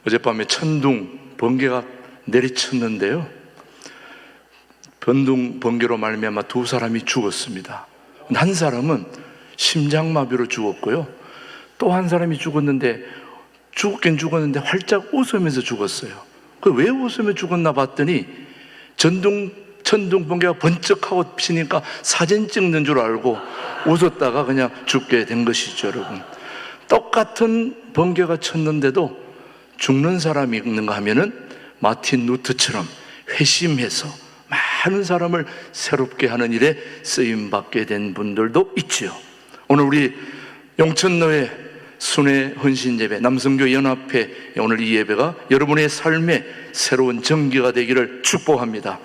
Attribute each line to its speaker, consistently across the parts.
Speaker 1: 어젯밤에 천둥 번개가 내리쳤는데요, 천둥 번개로 말미암아 두 사람이 죽었습니다. 한 사람은 심장마비로 죽었고요, 또 한 사람이 죽었긴 죽었는데 활짝 웃으면서 죽었어요. 왜 웃으며 죽었나 봤더니 천둥 번개가 번쩍하고 치니까 사진 찍는 줄 알고 웃었다가 그냥 죽게 된 것이죠. 여러분, 똑같은 번개가 쳤는데도 죽는 사람이 있는가 하면은 마틴 루터처럼 회심해서 많은 사람을 새롭게 하는 일에 쓰임받게 된 분들도 있지요. 오늘 우리 용천노회 순회 헌신예배, 남성교회 연합회, 오늘 이 예배가 여러분의 삶의 새로운 전기가 되기를 축복합니다.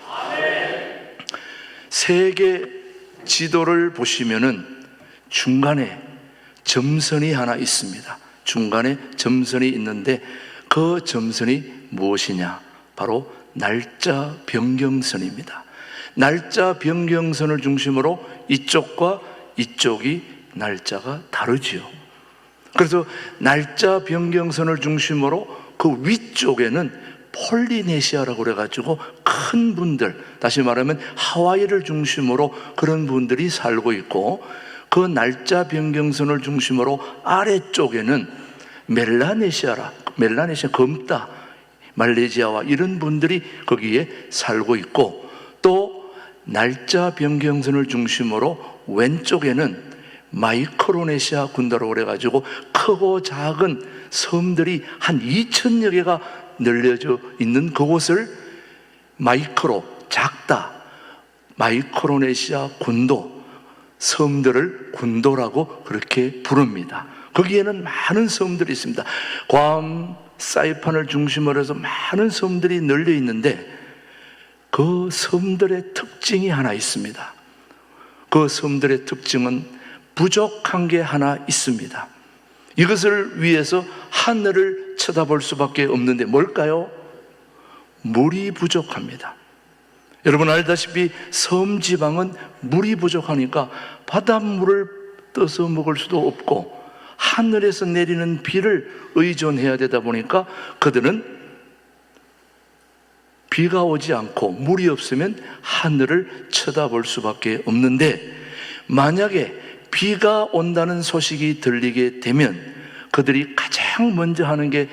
Speaker 1: 세계 지도를 보시면은 중간에 점선이 하나 있습니다. 중간에 점선이 있는데 그 점선이 무엇이냐? 바로 날짜 변경선입니다. 날짜 변경선을 중심으로 이쪽과 이쪽이 날짜가 다르지요. 그래서 날짜 변경선을 중심으로 그 위쪽에는 폴리네시아라고 그래가지고 큰 분들, 다시 말하면 하와이를 중심으로 그런 분들이 살고 있고, 그 날짜 변경선을 중심으로 아래쪽에는 멜라네시아, 검다, 말레이시아와 이런 분들이 거기에 살고 있고, 또 날짜 변경선을 중심으로 왼쪽에는 마이크로네시아 군도라고 그래가지고 크고 작은 섬들이 한 2,000여 개가 널려져 있는 그곳을 작다 마이크로네시아 군도, 섬들을 군도라고 그렇게 부릅니다. 거기에는 많은 섬들이 있습니다. 괌, 사이판을 중심으로 해서 많은 섬들이 널려 있는데 그 섬들의 특징이 하나 있습니다. 그 섬들의 특징은 부족한 게 하나 있습니다. 이것을 위해서 하늘을 쳐다볼 수밖에 없는데 뭘까요? 물이 부족합니다. 여러분 알다시피 섬지방은 물이 부족하니까 바닷물을 떠서 먹을 수도 없고 하늘에서 내리는 비를 의존해야 되다 보니까 그들은 비가 오지 않고 물이 없으면 하늘을 쳐다볼 수밖에 없는데, 만약에 비가 온다는 소식이 들리게 되면 그들이 가장 먼저 하는 게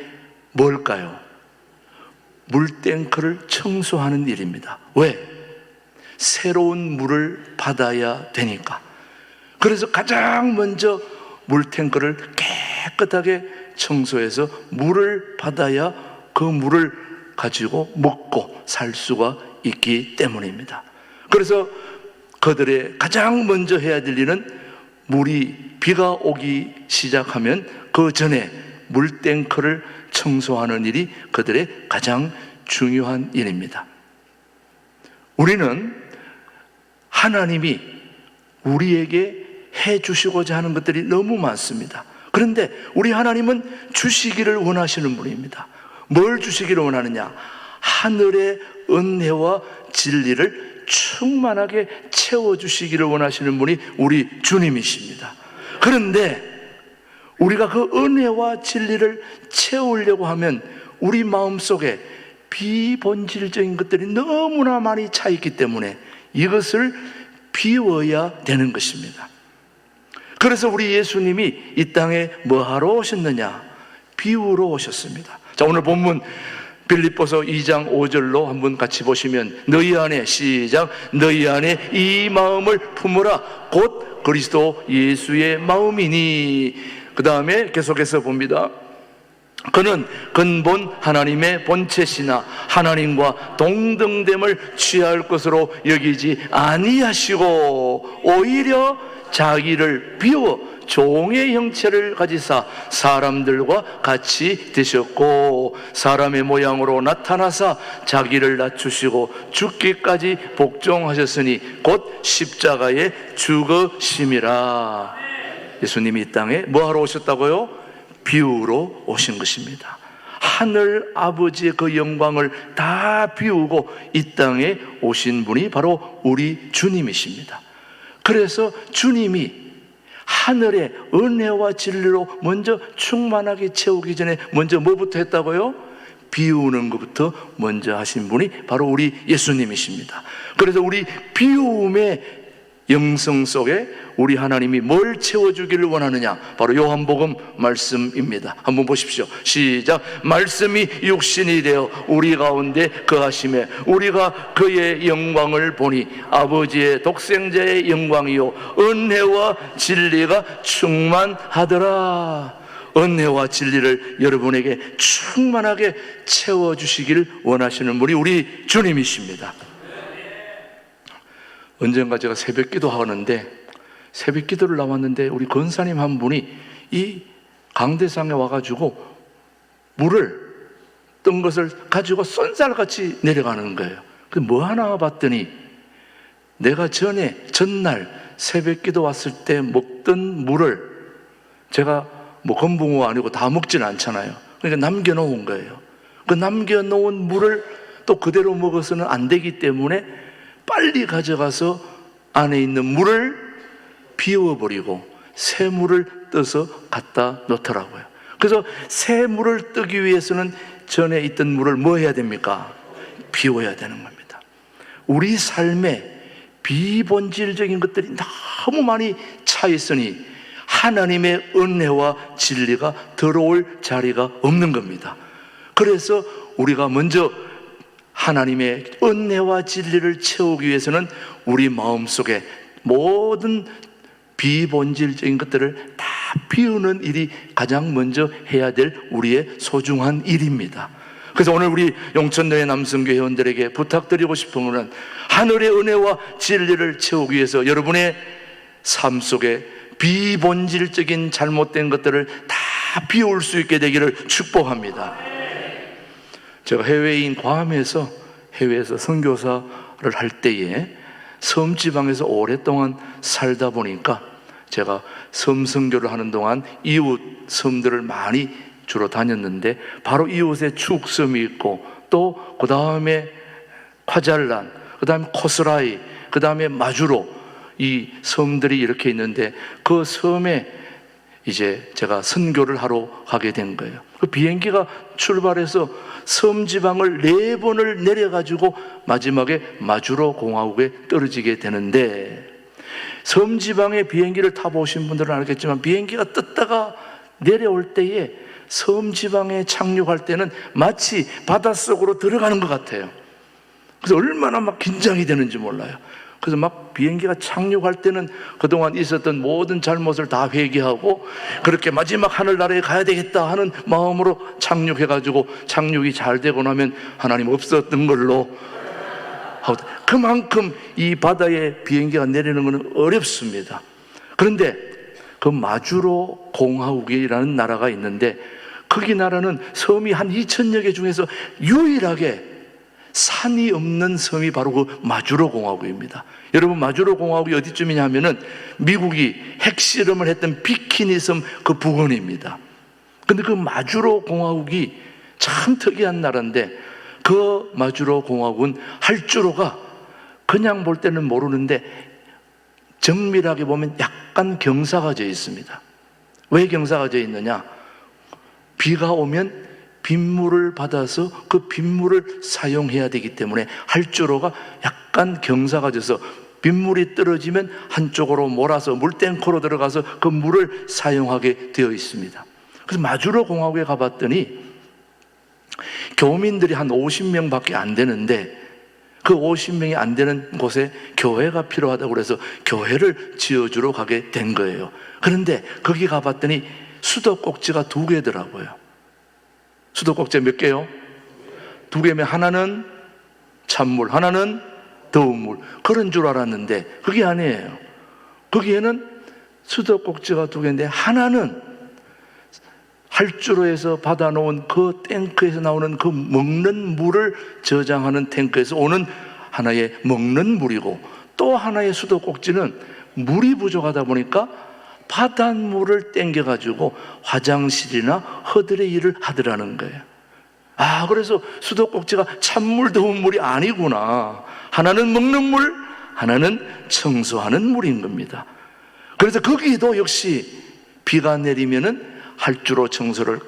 Speaker 1: 뭘까요? 물탱크를 청소하는 일입니다. 왜? 새로운 물을 받아야 되니까. 그래서 가장 먼저 물탱크를 깨끗하게 청소해서 물을 받아야 그 물을 가지고 먹고 살 수가 있기 때문입니다. 그래서 그들의 가장 먼저 해야 될 일은 비가 오기 시작하면 그 전에 물탱크를 청소하는 일이 그들의 가장 중요한 일입니다. 우리는 하나님이 우리에게 해 주시고자 하는 것들이 너무 많습니다. 그런데 우리 하나님은 주시기를 원하시는 분입니다. 뭘 주시기를 원하느냐? 하늘의 은혜와 진리를 충만하게 채워주시기를 원하시는 분이 우리 주님이십니다. 그런데 우리가 그 은혜와 진리를 채우려고 하면 우리 마음속에 비본질적인 것들이 너무나 많이 차 있기 때문에 이것을 비워야 되는 것입니다. 그래서 우리 예수님이 이 땅에 뭐하러 오셨느냐? 비우러 오셨습니다. 자, 오늘 본문 빌립보서 2장 5절로 한번 같이 보시면, 너희 안에, 시작, 너희 안에 이 마음을 품으라 곧 그리스도 예수의 마음이니. 그 다음에 계속해서 봅니다. 그는 근본 하나님의 본체시나 하나님과 동등됨을 취할 것으로 여기지 아니하시고 오히려 자기를 비워 종의 형체를 가지사 사람들과 같이 되셨고 사람의 모양으로 나타나사 자기를 낮추시고 죽기까지 복종하셨으니 곧 십자가에 죽으심이라. 예수님이 이 땅에 뭐하러 오셨다고요? 비우러 오신 것입니다. 하늘 아버지의 그 영광을 다 비우고 이 땅에 오신 분이 바로 우리 주님이십니다. 그래서 주님이 하늘의 은혜와 진리로 먼저 충만하게 채우기 전에 먼저 뭐부터 했다고요? 비우는 것부터 먼저 하신 분이 바로 우리 예수님이십니다. 그래서 우리 비움의 영성 속에 우리 하나님이 뭘 채워주기를 원하느냐, 바로 요한복음 말씀입니다. 한번 보십시오. 시작. 말씀이 육신이 되어 우리 가운데 거하심에 우리가 그의 영광을 보니 아버지의 독생자의 영광이요 은혜와 진리가 충만하더라. 은혜와 진리를 여러분에게 충만하게 채워주시길 원하시는 분이 우리 주님이십니다. 언젠가 제가 새벽기도 하는데, 새벽기도를 나왔는데 우리 권사님 한 분이 이 강대상에 와가지고 물을 뜬 것을 가지고 쏜살같이 내려가는 거예요. 그 뭐 하나 봤더니 내가 전날 새벽기도 왔을 때 먹던 물을, 제가 뭐 건붕어 아니고 다 먹지는 않잖아요. 그러니까 남겨놓은 거예요. 그 남겨놓은 물을 또 그대로 먹어서는 안 되기 때문에 빨리 가져가서 안에 있는 물을 비워버리고 새 물을 떠서 갖다 놓더라고요. 그래서 새 물을 뜨기 위해서는 전에 있던 물을 뭐 해야 됩니까? 비워야 되는 겁니다. 우리 삶에 비본질적인 것들이 너무 많이 차 있으니 하나님의 은혜와 진리가 들어올 자리가 없는 겁니다. 그래서 우리가 먼저 하나님의 은혜와 진리를 채우기 위해서는 우리 마음속에 모든 비본질적인 것들을 다 비우는 일이 가장 먼저 해야 될 우리의 소중한 일입니다. 그래서 오늘 우리 용천교회 남성교 회원들에게 부탁드리고 싶은 것은 하늘의 은혜와 진리를 채우기 위해서 여러분의 삶 속에 비본질적인 잘못된 것들을 다 비울 수 있게 되기를 축복합니다. 제가 해외인 괌에서 해외에서 선교사를 할 때에 섬지방에서 오랫동안 살다 보니까 제가 섬 선교를 하는 동안 이웃 섬들을 많이 주로 다녔는데, 바로 이웃에 축섬이 있고 또 그 다음에 콰잘란, 그 다음에 코스라이, 그 다음에 마주로, 이 섬들이 이렇게 있는데 그 섬에 이제 제가 선교를 하러 가게 된 거예요. 그 비행기가 출발해서 섬지방을 4번을 내려가지고 마지막에 마주로 공화국에 떨어지게 되는데, 섬지방의 비행기를 타보신 분들은 알겠지만 비행기가 떴다가 내려올 때에 섬지방에 착륙할 때는 마치 바닷속으로 들어가는 것 같아요. 그래서 얼마나 막 긴장이 되는지 몰라요. 그래서 막 비행기가 착륙할 때는 그동안 있었던 모든 잘못을 다 회개하고 그렇게 마지막 하늘나라에 가야 되겠다 하는 마음으로 착륙해가지고 착륙이 잘 되고 나면 하나님 없었던 걸로, 그만큼 이 바다에 비행기가 내리는 것은 어렵습니다. 그런데 그 마주로 공화국이라는 나라가 있는데, 거기 나라는 섬이 한 2,000여 개 중에서 유일하게 산이 없는 섬이 바로 그 마주로 공화국입니다. 여러분, 마주로 공화국이 어디쯤이냐 하면은 미국이 핵실험을 했던 비키니 섬 그 부근입니다. 근데 그 마주로 공화국이 참 특이한 나라인데, 그 마주로 공화국은 할주로가 그냥 볼 때는 모르는데 정밀하게 보면 약간 경사가 져 있습니다. 왜 경사가 져 있느냐? 비가 오면 빗물을 받아서 그 빗물을 사용해야 되기 때문에 할주로가 약간 경사가 져서 빗물이 떨어지면 한쪽으로 몰아서 물탱크로 들어가서 그 물을 사용하게 되어 있습니다. 그래서 마주로 공화국에 가봤더니 교민들이 한 50명밖에 안 되는데, 그 50명이 안 되는 곳에 교회가 필요하다고 그래서 교회를 지어주러 가게 된 거예요. 그런데 거기 가봤더니 수도꼭지가 2개더라고요. 수도꼭지 몇 개요? 2개면 하나는 찬물, 하나는 더운 물, 그런 줄 알았는데 그게 아니에요. 거기에는 수도꼭지가 2개인데 하나는 할주로에서 받아놓은 그 탱크에서 나오는 그 먹는 물을 저장하는 탱크에서 오는 하나의 먹는 물이고, 또 하나의 수도꼭지는 물이 부족하다 보니까 바닷물을 땡겨가지고 화장실이나 허들의 일을 하더라는 거예요. 그래서 수도꼭지가 찬물, 더운 물이 아니구나. 하나는 먹는 물, 하나는 청소하는 물인 겁니다. 그래서 거기도 역시 비가 내리면은 할주로 청소를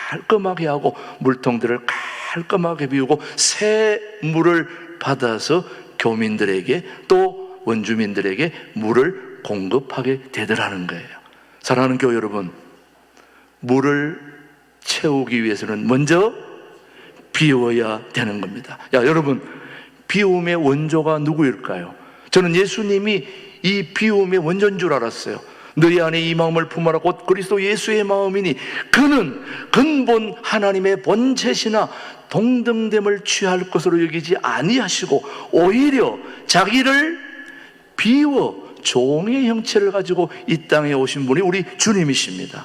Speaker 1: 깔끔하게 하고 물통들을 깔끔하게 비우고 새 물을 받아서 교민들에게 또 원주민들에게 물을 공급하게 되더라는 거예요. 사랑하는 교회 여러분, 물을 채우기 위해서는 먼저 비워야 되는 겁니다. 여러분, 비움의 원조가 누구일까요? 저는 예수님이 이 비움의 원조인 줄 알았어요. 너희 안에 이 마음을 품어라 곧 그리스도 예수의 마음이니 그는 근본 하나님의 본체시나 동등됨을 취할 것으로 여기지 아니하시고 오히려 자기를 비워 종의 형체를 가지고 이 땅에 오신 분이 우리 주님이십니다.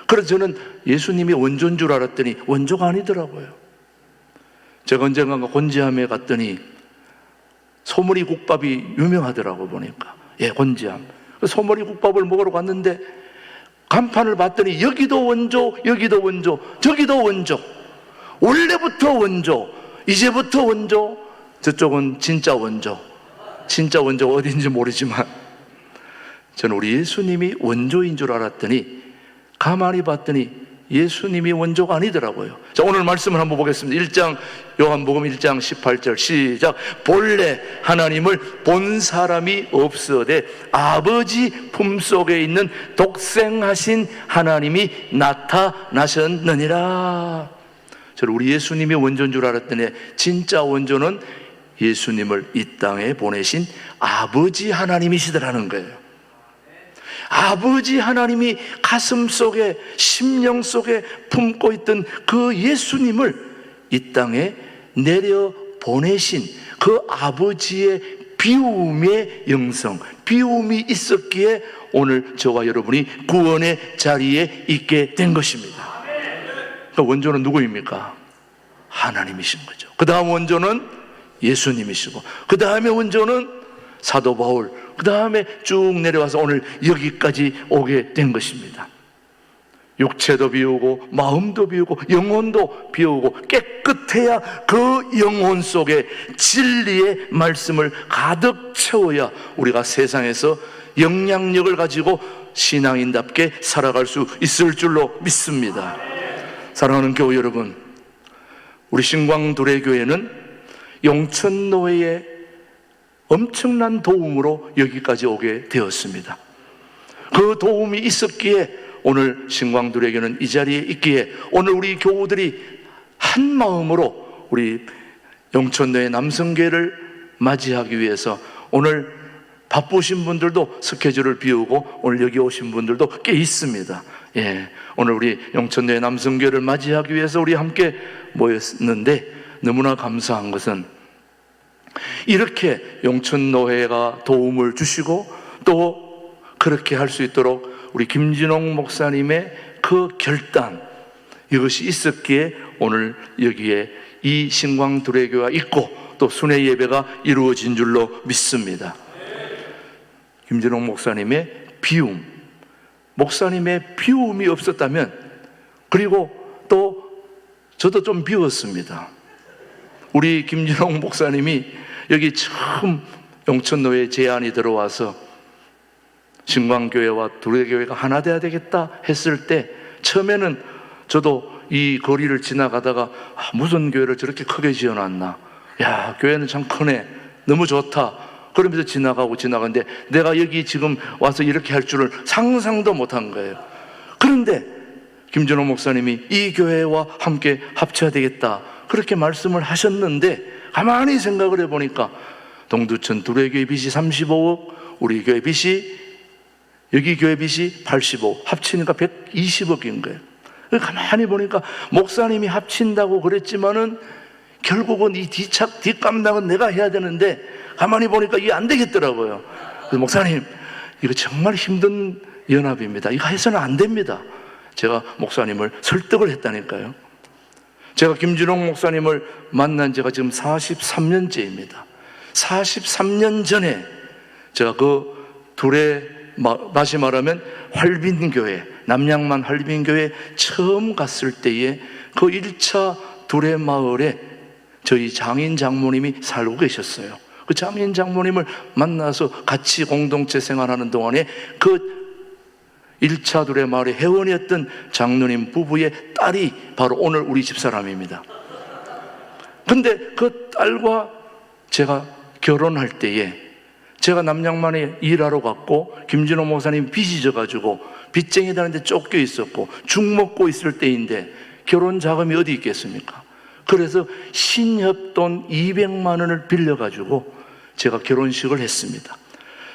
Speaker 1: 그래서 저는 예수님이 원조인 줄 알았더니 원조가 아니더라고요. 제가 언젠가 곤지암에 갔더니 소머리 국밥이 유명하더라고 보니까. 곤지암. 소머리 국밥을 먹으러 갔는데 간판을 봤더니 여기도 원조, 여기도 원조, 저기도 원조. 원래부터 원조, 이제부터 원조, 저쪽은 진짜 원조. 진짜 원조가 어딘지 모르지만 저는 우리 예수님이 원조인 줄 알았더니 가만히 봤더니 예수님이 원조가 아니더라고요. 자, 오늘 말씀을 한번 보겠습니다. 1장 요한복음 1장 18절 시작. 본래 하나님을 본 사람이 없으되 아버지 품속에 있는 독생하신 하나님이 나타나셨느니라. 저는 우리 예수님이 원조인 줄 알았더니 진짜 원조는 예수님을 이 땅에 보내신 아버지 하나님이시더라는 거예요. 아버지 하나님이 가슴 속에 심령 속에 품고 있던 그 예수님을 이 땅에 내려 보내신 그 아버지의 비움의 영성, 비움이 있었기에 오늘 저와 여러분이 구원의 자리에 있게 된 것입니다. 그 원조는 누구입니까? 하나님이신 거죠. 그 다음 원조는 예수님이시고 그 다음에 원조는 사도 바울, 그 다음에 쭉 내려와서 오늘 여기까지 오게 된 것입니다. 육체도 비우고 마음도 비우고 영혼도 비우고 깨끗해야 그 영혼 속에 진리의 말씀을 가득 채워야 우리가 세상에서 영향력을 가지고 신앙인답게 살아갈 수 있을 줄로 믿습니다. 사랑하는 교회 여러분, 우리 신광두레교회는 용천노회의 엄청난 도움으로 여기까지 오게 되었습니다. 그 도움이 있었기에 오늘 신광두레교는 이 자리에 있기에 오늘 우리 교우들이 한 마음으로 우리 용천노회 남성교회를 맞이하기 위해서 오늘 바쁘신 분들도 스케줄을 비우고 오늘 여기 오신 분들도 꽤 있습니다. 오늘 우리 용천노회 남성교회를 맞이하기 위해서 우리 함께 모였는데 너무나 감사한 것은 이렇게 용천노회가 도움을 주시고 또 그렇게 할 수 있도록 우리 김진홍 목사님의 그 결단, 이것이 있었기에 오늘 여기에 이 신광두레교가 있고 또 순회 예배가 이루어진 줄로 믿습니다. 김진홍 목사님의 비움, 목사님의 비움이 없었다면, 그리고 또 저도 좀 비웠습니다. 우리 김진홍 목사님이 여기 처음 용천노회 제안이 들어와서 신광교회와 두레교회가 하나 돼야 되겠다 했을 때 처음에는 저도 이 거리를 지나가다가 무슨 교회를 저렇게 크게 지어놨나, 야 교회는 참 크네, 너무 좋다 그러면서 지나가는데 내가 여기 지금 와서 이렇게 할 줄을 상상도 못한 거예요. 그런데 김진호 목사님이 이 교회와 함께 합쳐야 되겠다 그렇게 말씀을 하셨는데 가만히 생각을 해보니까 동두천 두레교회 빚이 35억, 우리 교회 빚이, 여기 교회 빚이 85, 합치니까 120억인 거예요. 가만히 보니까 목사님이 합친다고 그랬지만은 결국은 이 뒷감당은 내가 해야 되는데 가만히 보니까 이게 안 되겠더라고요. 그래서 목사님, 이거 정말 힘든 연합입니다. 이거 해서는 안 됩니다. 제가 목사님을 설득을 했다니까요. 제가 김진홍 목사님을 만난 지가 지금 43년째입니다. 43년 전에 제가 그 다시 말하면 활빈교회, 남양만 활빈교회 처음 갔을 때에 그 1차 두레마을에 저희 장인 장모님이 살고 계셨어요. 그 장인 장모님을 만나서 같이 공동체 생활하는 동안에 그 1차 둘의 마을의 회원이었던 장로님 부부의 딸이 바로 오늘 우리 집사람입니다. 근데 그 딸과 제가 결혼할 때에 제가 남양만에 일하러 갔고 김진호 목사님 빚이 져가지고 빚쟁이들한테 쫓겨 있었고 죽 먹고 있을 때인데 결혼 자금이 어디 있겠습니까? 그래서 신협돈 200만 원을 빌려가지고 제가 결혼식을 했습니다.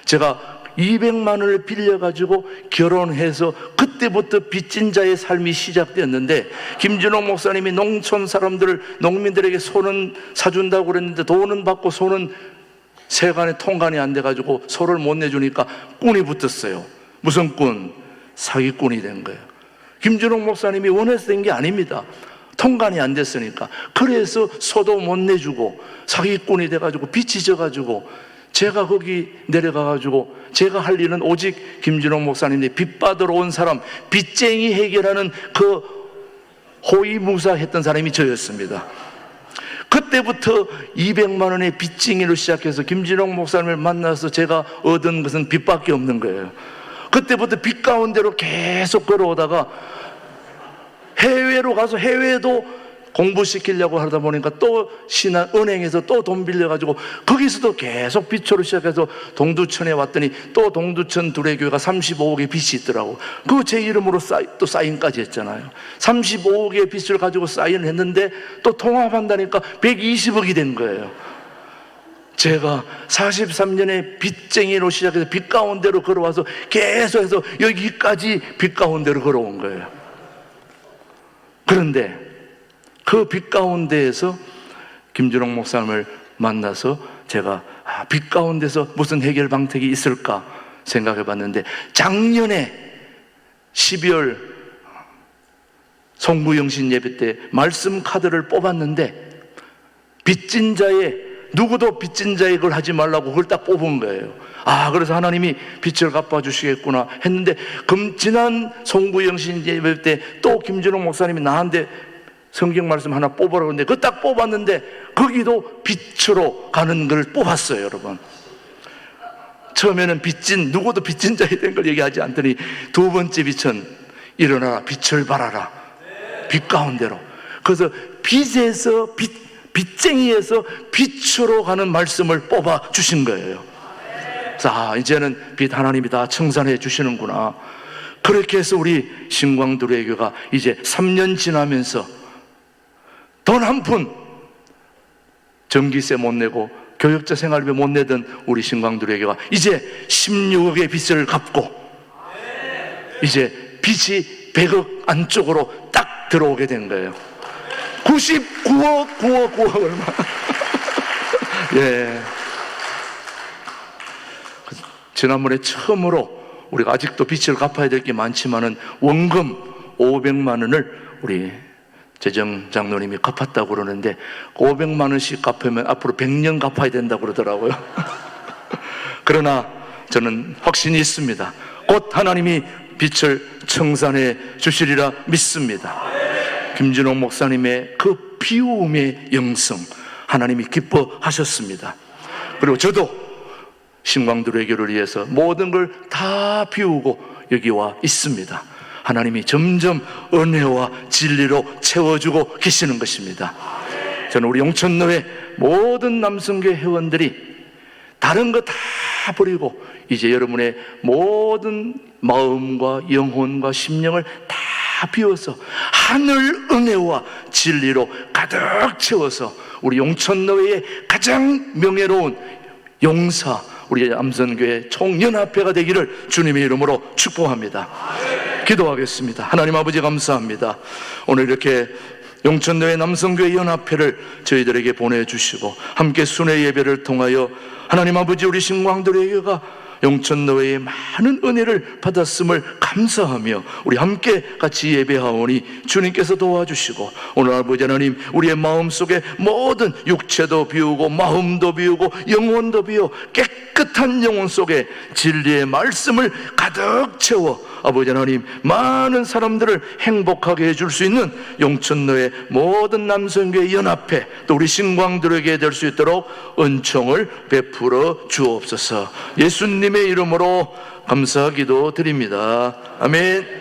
Speaker 1: 제가 200만 원을 빌려가지고 결혼해서 그때부터 빚진 자의 삶이 시작되었는데, 김진호 목사님이 농촌 사람들을, 농민들에게 소는 사준다고 그랬는데 돈은 받고 소는 세간에 통관이 안 돼가지고 소를 못 내주니까 꾼이 붙었어요. 무슨 꾼? 사기꾼이 된 거예요. 김진호 목사님이 원해서 된 게 아닙니다. 통관이 안 됐으니까. 그래서 소도 못 내주고 사기꾼이 돼가지고 빚이 져가지고 제가 거기 내려가가지고 제가 할 일은 오직 김진호 목사님이 빚 받으러 온 사람, 빚쟁이 해결하는 그 호위무사했던 사람이 저였습니다. 그때부터 200만 원의 빚쟁이로 시작해서 김진호 목사님을 만나서 제가 얻은 것은 빚밖에 없는 거예요. 그때부터 빚 가운데로 계속 걸어오다가 해외로 가서 해외도 공부시키려고 하다 보니까 또 은행에서 또 돈 빌려가지고 거기서도 계속 빚으로 시작해서 동두천에 왔더니 또 동두천 두레교회가 35억의 빚이 있더라고. 그거 제 이름으로 또 사인까지 했잖아요. 35억의 빚을 가지고 사인을 했는데 또 통합한다니까 120억이 된 거예요. 제가 43년에 빚쟁이로 시작해서 빚 가운데로 걸어와서 계속해서 여기까지 빚 가운데로 걸어온 거예요. 그런데 그 빚 가운데에서 김준옥 목사님을 만나서 제가 빚 가운데서 무슨 해결 방책이 있을까 생각해 봤는데, 작년에 12월 송구영신 예배 때 말씀 카드를 뽑았는데 빚진 자의, 누구도 빚진 자의 걸 하지 말라고 그걸 딱 뽑은 거예요. 그래서 하나님이 빚을 갚아주시겠구나 했는데, 지난 송구영신 예배 때 또 김준옥 목사님이 나한테 성경 말씀 하나 뽑으라고 했는데 그거 딱 뽑았는데 거기도 빚으로 가는 걸 뽑았어요. 여러분, 처음에는 누구도 빚진 자에 대한 걸 얘기하지 않더니 두 번째 빚은 일어나라, 빛을 발하라, 빛 가운데로. 그래서 빚쟁이에서 빛으로 가는 말씀을 뽑아 주신 거예요. 자, 이제는 빚 하나님이 다 청산해 주시는구나. 그렇게 해서 우리 신광두레교가 이제 3년 지나면서 돈 한 푼 전기세 못 내고 교역자 생활비 못 내던 우리 신광두레교가 이제 16억의 빚을 갚고 이제 빚이 100억 안쪽으로 딱 들어오게 된 거예요. 9억 얼마. 예. 지난번에 처음으로 우리가 아직도 빚을 갚아야 될 게 많지만은 원금 500만 원을 우리 재정 장로님이 갚았다고 그러는데 500만 원씩 갚으면 앞으로 100년 갚아야 된다고 그러더라고요. 그러나 저는 확신이 있습니다. 곧 하나님이 빚을 청산해 주시리라 믿습니다. 김진옥 목사님의 그 비움의 영성 하나님이 기뻐하셨습니다. 그리고 저도 신광두레교를 위해서 모든 걸 다 비우고 여기 와 있습니다. 하나님이 점점 은혜와 진리로 채워주고 계시는 것입니다. 저는 우리 용천노회 모든 남성교회 회원들이 다른 거 다 버리고 이제 여러분의 모든 마음과 영혼과 심령을 다 비워서 하늘 은혜와 진리로 가득 채워서 우리 용천노회의 가장 명예로운 용사, 우리 남선교회 총연합회가 되기를 주님의 이름으로 축복합니다. 기도하겠습니다. 하나님 아버지 감사합니다. 오늘 이렇게 용천노회 남성교회 연합회를 저희들에게 보내주시고 함께 순회 예배를 통하여 하나님 아버지 우리 신광두레교가 용천노회의 많은 은혜를 받았음을 감사하며 우리 함께 같이 예배하오니 주님께서 도와주시고 오늘 아버지 하나님 우리의 마음속에 모든 육체도 비우고 마음도 비우고 영혼도 비워 깨끗한 영혼 속에 진리의 말씀을 가득 채워 아버지 하나님 많은 사람들을 행복하게 해줄 수 있는 용천노회 모든 남성교회 연합회 또 우리 신광두레교회 될 수 있도록 은총을 베풀어 주옵소서. 예수님의 이름으로 감사기도 드립니다. 아멘.